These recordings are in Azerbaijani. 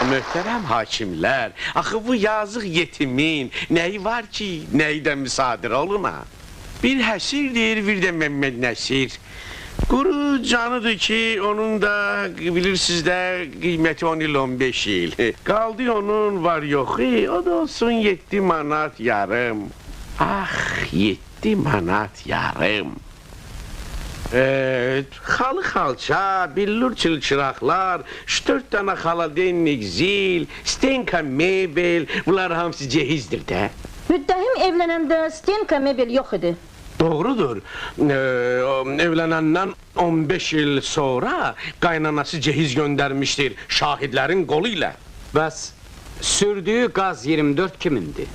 Möhtərəm hakimlər, axı bu yazıq yetimin nəyi var ki, nəyi də müsadir oluna? Bir həsirdir, bir də Məmməd Nəsir. Quru canıdır ki, onun da bilirsiniz də qiyməti 10 il 15 il. Qaldı onun var yoxu, o da olsun 7 manat yarım. Ah, 7 manat yarım. Xalı xalça, billur çılçıraqlar, 3-4 dana xaladenlik zil, stenka mebel, bunlar hamısı cehizdir də. Müddəhim evlənəndə stenka mebel yox idi. Doğrudur. Evlənəndən 15 il sonra qaynanası cehiz göndərmişdir şahidlərin qolu ilə. Bəs sürdüyü qaz 24 kimindir?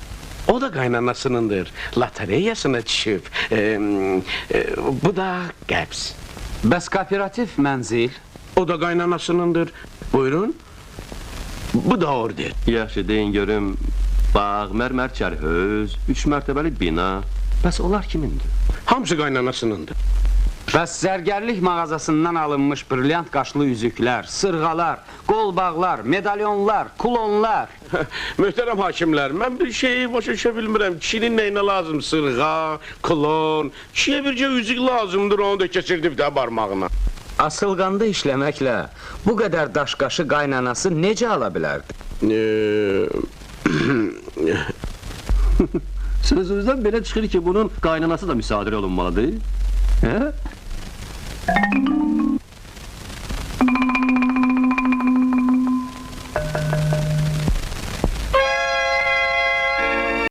O da qaynanasınındır. Lotereyasına düşüb. Bu da qəbz. Bəs kooperativ mənzil? O da qaynanasınındır. Buyurun. Bu da order. Yaxşı, deyin görüm, bağ, mərmər çərhöz, 3 mərtəbəli bina. Bəs onlar kimindir? Hamısı qaynanasınındır. Bəs zərgərlik mağazasından alınmış brilyant qaşlı üzüklər, sırğalar, qolbağlar, medalyonlar, kulonlar. Möhtərəm hakimlər, mən bir şeyi başa düşə bilmirəm. Kişinin nəyinə lazım? Sırğa, kulon. Kişiyə bircə üzük lazımdır, onu da keçirdib də barmağına. Asılqanda işləməklə bu qədər daşqaşı qaynanası necə ala bilərdi? Sözünüzdən belə çıxır ki, bunun qaynanası da müsadirə olunmalıdır. Hə?